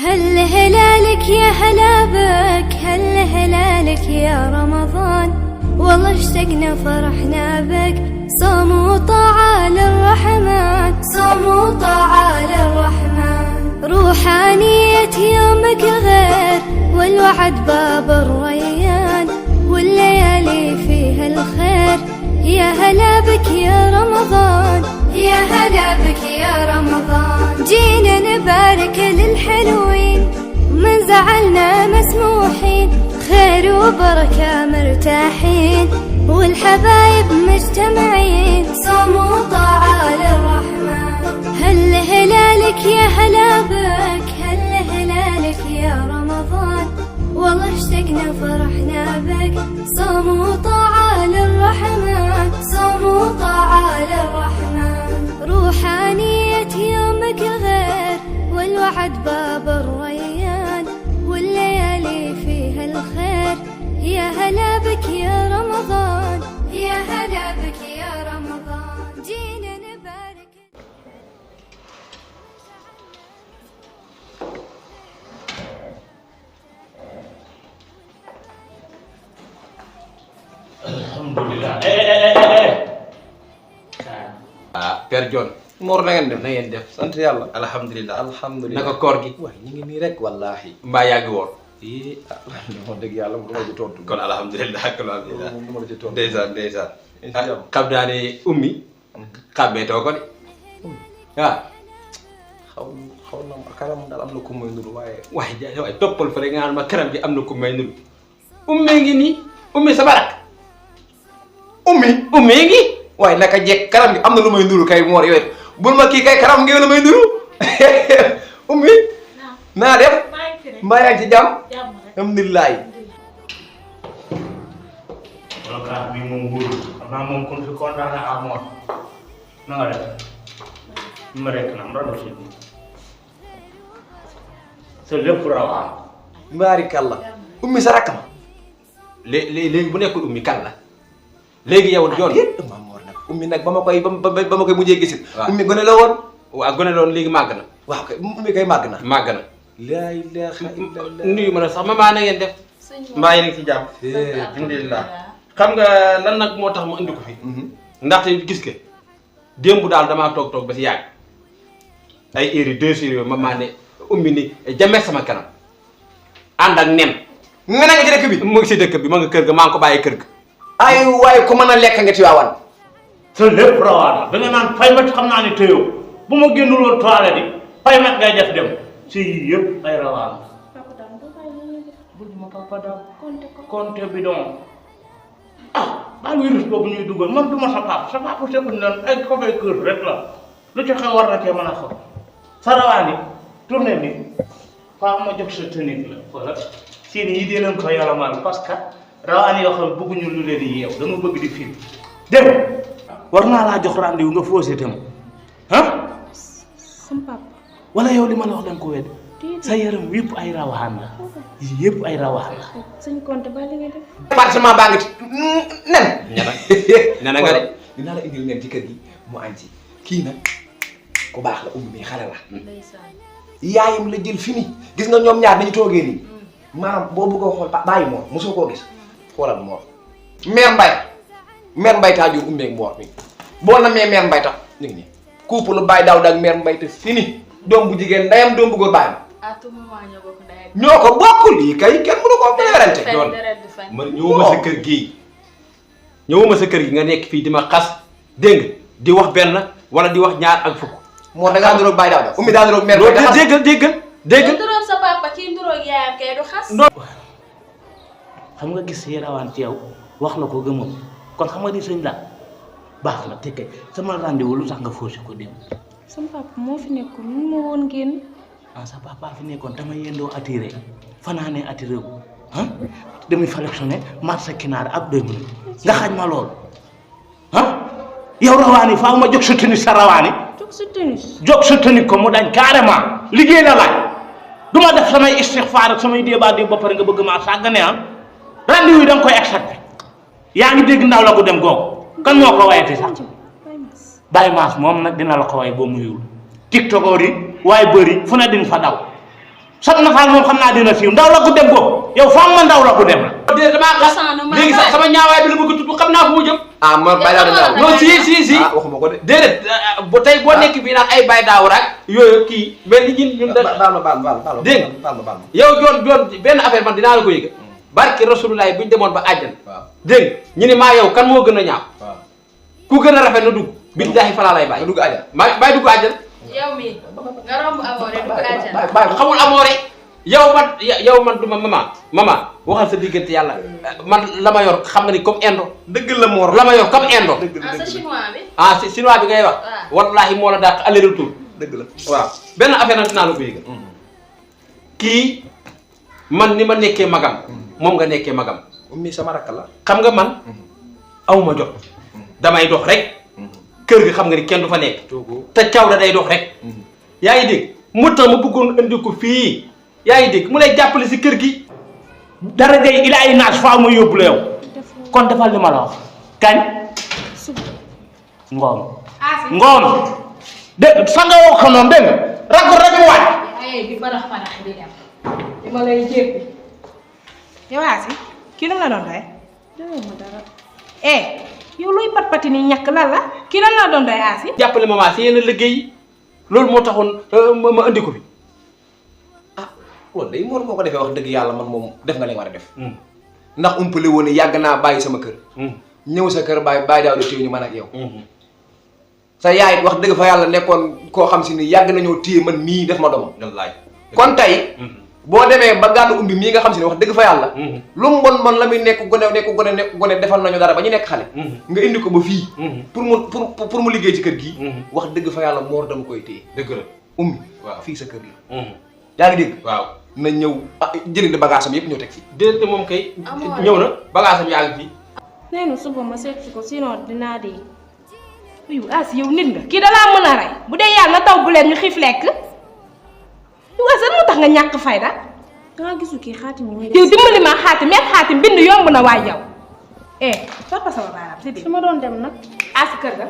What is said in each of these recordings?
هل هلالك يا هلا بك، هل هلالك يا رمضان، والله اشتقنا فرحنا بك، صوم وطاعة للرحمن، صوم وطاعة للرحمن، روحانية يومك الغير، والوعد باب الريان، والليالي فيها الخير، يا هلا بك يا رمضان، يا هلا بك يا رمضان، جينا نبارك للحلوين، من زعلنا مسموحين، خير وبركة مرتاحين، والحبايب مجتمعين، صوم وطاعة للرحمن، هل هلالك يا هلا بك، هل هلالك يا رمضان، والله اشتقنا فرحنا بك، صوم وطاعة للرحمن، صوم وطاعة للرحمن، روحانية يومك الغير، والوعد باب الريان، والليالي فيها الخير، يا هلا بك يا رمضان، يا هلا بك يا رمضان، جينا نبارك. Alhamdulillah. Père John. Mor na ngeen def. Na ngeen def. sant yàlla. Alhamdulillah. alhamdulilah Naka koor gi. waaye ñu ngi nii rek wallaahi. Mbaa yaa ngi woor. wax dëgg yàlla mu dama ci tontu. Kon alhamdulillah alhamdulillah. mu dama ci tontu. Ndeysaan ndeysaan. incha allah Xam naa ne ummi. Xàmmeetoo ko de. waaw. xaw na karam daal am na ku muy nuru waaye. waaye toppal fa rek nga naan ma karam gi am na ku may nuru. Ummi ngi nii. Ummi sa barak. Ummi ngi. waaye naka jekk karam gi am na lu may nuru kay Mor yooyu bul ma kii kay karam gi la may nuru. ummi. naa def. mbaa yaa ngi ci jàmm. alhamdulilah. Wala bi moom wóor xam naa moom kon fi kontaan na amoon na nga def ma rek na ma doon sa lépp rawaan. Baarikàlla. ummi sa rakk ma. léegi bu nekkul ummi kan la. léegi yow John. Maam Mor nag ummi nag ba ma koy mujjee gisit. waaw ummi gone la woon. waaw gone loon léegi màgg na. waaw kay ummi kay màgg na. màgg na. laa ilaaha illallah. nuyu ma ne sax maman na ngeen def. mbaa yéen a ngi ci jàmm. alhamdulilah. xam nga lan nag moo tax mu indi ko fi. ndaxte gis nga démb daal damaa toog ba si yàgg ay heures yi 2 heures yooyu maman ne ummi ni jamee sama kanam ànd ak nen. nga na nga ci dëkk bi. mu ngi si dëkk bi ma nga kër ga maa ngi ko bàyyi kër ga. ay waaye ku mën a lekk nga ci waawan. sa lépp rawaan da nga naan paymat xam naa ne tëyoo bu ma génnul woon toilette yi paymat ngay def dem si yii yëpp ay rawaan. bul ma papa daw compte bi doon baal virus boobu ñuy dugal man du ma sa papa seku nan ay kofay kër rek la lu ci xew war na cee mën a xam sa rawaan yi tourné ni faa ma jox sa technique la wala seen yi dee leen ko yalamal parce que rawaan yoo xam bëgguñu lu leen di yeew dama bëgg di film dem war naa laa jox rendez-vous nga faussé tam sama papa. wala yow li ma la wax danga ko wedd sa yaram yëpp ay rawaan la yëpp ay rawaan la. suñ compte ba li nga def. appartement baa ngi ci nen. nena nga de. dinaa la indil nen ci kër gi mu añ ci kii nag ku baax la ummi xale la. yaayam la jël fini gis nga ñoom ñaar dañu toogee nii maanaam boo bëggoo xool bàyyi Mor mosoo koo gis xoolal Mor. mère Mbaye taa jur ummi ak Mor mi boo na mère Mbaye tax ñu ngi nii couple bàyyi daaw ak mère Mbaye te fini doom bu jigéen ndeyam doom bu góor bàyyam. à tout moment ñoo bokk ndey. ñoo ko bokkul lii kay kenn mënu koo werante. John man ñëwuma sa kër gii ñëwuma sa kër gi nga nekk fii di ma xas dégg nga di wax benn wala di wax ñaar ak fukk. Mor da ngaa niroog bàyyi daaw ummi daa niroog mère Mbaye déggal kii nduróog sa papa kii nduróog yaayam kay du xas. xam nga gis yi rawaan ci yow wax la ko gëmam kon xam nga ni sëñ la baax na te kay sama rendez-vous lu tax nga faussé ko dem. sama papa moo fi nekkul mun ma woon génn. sa papa fi nekkoon dama yendoo attiré fanaanee attiré wu demi sélectionné marché kinaar ab 2 minutes nga xañ ma lool yow rawaani faaw ma jóg sa tenue sa rawaani jóg sa tenue ko mu dañ carrément liggéey la laaj du ma def samay istixfaar ak samay débat di ba pare nga bëgg maa sàggane rendez-vous yi da nga koy accepté yaa ngi dégg ndaw la ko dem googu kan moo ko wayati sax Baye Mass moom nag dina la ko way boo muyul tiktokor yi waaye bëri fu ne din fa daw sot na faal moom xam naa dina siiw ndaw la ko dem ko yow faam ma ndaw la ko dem la. déedéet damaa gas léegi sax sama ñaawaay bi la bëgg a tudd xam naa fu mu jëm. ah ma bàyyi laa non si. ah waxuma ko de. déedéet ba tey boo nekk fii naan ay bay daaw rek yooyu kii mel ni ñun da baal ma dégg nga baal ma yow joon benn affaire man dinaa la ko yëg barke rasulullah buñ demoon ba àjjan waaw dégg ñu ne maa yow kan moo gën a ñaaw waaw ku gën a rafet na dugg billahi falaa lay bàyyi nga dugg àjjana bàyyi dugg àjjan yow mi nga romb amoore du ko àjjana. bàyyi ko xamul amoore yow man duma mama waxal sa diggante yàlla man la ma yor xam nga ni comme indo dëgg la Mor la ma yor comme indo dëgg la sa chinois bi. ah si chinois bi ngay wax wallahi moo la dàq aller retour dëgg la waaw benn affaire nag dinaa la ko yëgal kii man ni ma nekkee magam moom nga nekkee magam ummi sama rakk la xam nga man awma jot damay dox rek kër gi xam nga ni kenn du fa nekk te caw da day dox rek yaa ngi dégg mu tax ma bëggoon indi ko fii yaa ngi dégg mu lay jàppale si kër gi dara day ila ay naas faaw ma yóbbu la yow kon defal li ma la wax kañ ngoon de sa nga woo ko noonu dégg nga rek mu waaj ay bi barax di dem di ma lay jéppi. yow Asi kii lan la doon doy. doyoo ma dara. yow luy pat-pati ni ñàkk lan la kii lan la doon doy Asi. jàppale maman si yenn liggéey loolu moo taxoon ma indi ko fi ah loolu day Mor moo ko defee wax dëgg yàlla man moom def nga li nga war a def ndax umpale woon ne yàgg naa bàyyi sama kër ñëw sa kër bàyyi daaw de téye ñu man ak yow sa yaay wax dëgg fa yàlla nekkoon koo xam si ni yàgg nañoo téye man mii def ma doomam wallaay kon tey boo demee ba gàllu umbi mii nga xam si ne wax dëgg fa yàlla lu mu bon la muy nekk gone defal nañu dara ba ñu nekk xale nga indi ko ba fii pour mu liggéey ci kër gii wax dëgg fa yàlla Mor dama koy téye dëgg la ummi waaw fii sa kër la yaa ngi dégg waaw na ñëw jëriñ bagage am yëpp ñëw teg fii déedéet moom kay ñëw na bagage am yaa ngi fii nee na suba ma seet si ko sinon dinaa dee. yow Asi yow nit nga kii dalaa mën a rey bu dee yàlla na taw bu leen ñu xiif lekk yow Asi mu tax nga ñàkk fayda. dangaa gisu kii xaatim yi muy def. yow dimbali ma xaatim même xaatim bind yomb na waay yow. topp sama baaraam si biir. su ma doon dem nag. Asi kër ga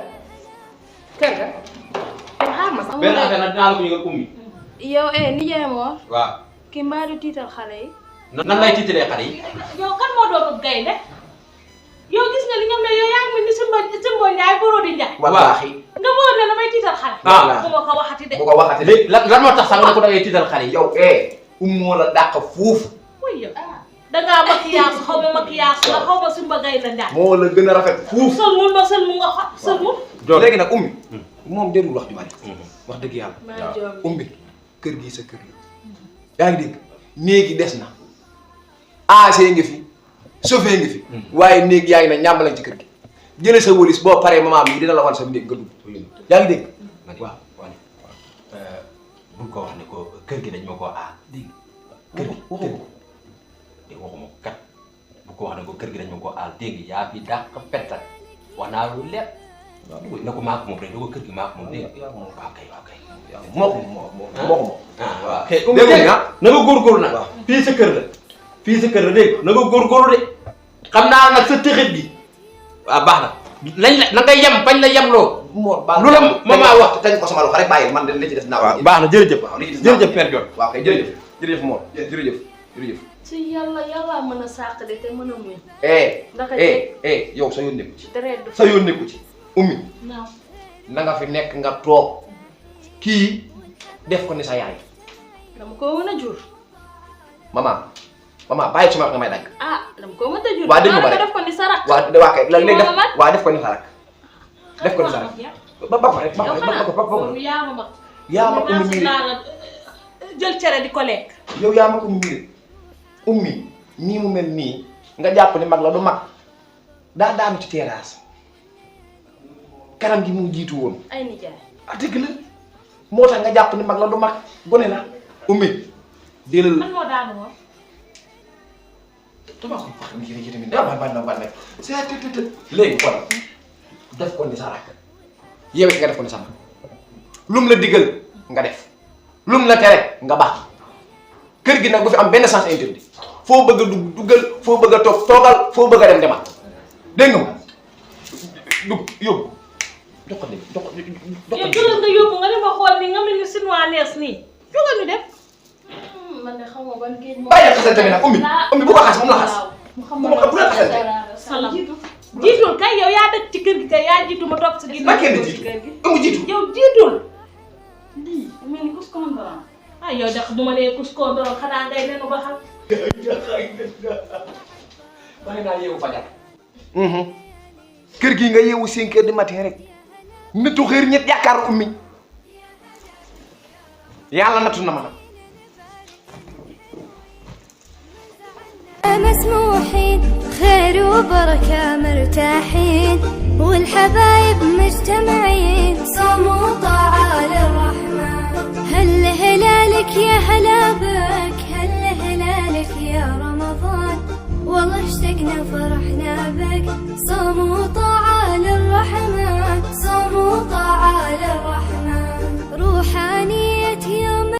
yow xaar ma sax. benn affaire nag dinaa la ko yëgal ummi yow nijaay Mor. waaw kii mbaa du tiital xale yi. nan lay tiitalee xale yi yow kan moo doon gaynde yow gis nga li nga ne yow yaa ngi mel ni Simbo Ndiaye Boro di Ndiaye. wallaahi nga wóor ne damay tiital xale. bu ma ko waxati de. bu ko waxati de léegi lan moo tax sax nga ko da ngay tiital xale yi yow moo la dàq foofu wuy yow dangaa maquillage xaw ma maquillage nga xaw ma Simba Gaynde Ndiaye. moo la gën a rafet fuuf sëlmul ma sëlmu nga xa sëlmul. léegi nag ummi moom jarul wax ju bari wax dëgg yàlla ummi kër gi sa kër la yaa ngi dégg néegi des na AC ngi fi chauffeur ngi fi waaye néeg yaa ngi ne ñàmbalañ ci kër gi jële sa wëlis boo paree maman bi dina la wan sa néeg nga dugg yaa ngi dégg waaw bul ko wax ne ko kër gi dañ ma koo aar dégg kër gi waxuma ko kat bu ko wax ne ko kër gi dañ ma koo aar dégg yaa fi dàq pettal wax naa lu leer na ko maa ko moom rek da ko kër gi maa ko moom dégg waaw kay moo ko moom waaw dégg nga na nga góorgóorlu nag fii sa kër la fii sa kër la dégg na nga góorgóorlu de xam naa nag sa tëxit bi waaw baax na nañ la na nga yem bañ la yem loo Mor baax lu la mama wax tañ ko sama loxo rek bàyyi man de li ci des naa waaw baax na jërëjëf jërëjëf Père Dione waaw kay jërëjëf Mor jërëjëf ci yàlla mën a sàq de te mën a muñ. yow sa yoon nekku ci deret du sa yoon nekku ci ummi naaw na nga fi nekk nga toog kii def ko ni sa yaay dama ko mën a jur. maman bàyyi ci ma wax nga may dagg dama ko mën a jur. waa dégg nga def ko ni sa rakk. waa kay léegi def waa def ko ni sa rakk def ko ni sa rakk ba ko rek yaa ma mag. yaa ma ummi mii jël cere di ko lekk. yow yaa ma ummi mii ummi nii mu mel nii nga jàpp ni mag la du mag daa daanu ci terrasse kanam gi mu jiitu woon ay nijaay. dëgg la moo tax nga jàpp ni mag la du mag gone la ummi jëlal man moo daanu woon. dama ko wax ni tamit ba nekk léegi kon def ko ni sa rakk yow it nga def ko ni sa mag lum la digal nga def lum la tere nga baax kër gi nag bu fi am benn sens interdit foo bëgg a duggal foo bëgg a toog toogal foo bëgg a dem demal dégg nga ma dugg yóbbu jox ko dem jox ko yow jëlal nga yóbbu nga ne ma xool ni nga mel ni chinois nees nii jógal ñu dem. man de xaw ma ban géej moo. bàyyi xasante bi nag ummi bu ko xas moom la xas. mu xam bu la xasante. salam jiitul kay yow yaa dëkk ci kër gi kay yaa jiitu ma topp sa ginnaaw. ma kenn jiitu ummi jiitu. yow jiitul. lii mel ni kus kondoran. ah yow de bu ma nee kus kondoran xanaa ngay nenu ba xam. bàyyi naa yeewu fajar. kër gi nga yeewu 5 heures du matin rek. nitu xëy ñett yaakaar ummi. yàlla nattu na ma nag. مسموحين خير وبركة مرتاحين والحبايب مجتمعين صوم وطاعة للرحمن هل هلالك يا هلا بك هل هلالك يا رمضان والله اشتقنا فرحنا بك صوم وطاعة للرحمن صوم وطاعة للرحمن روحاني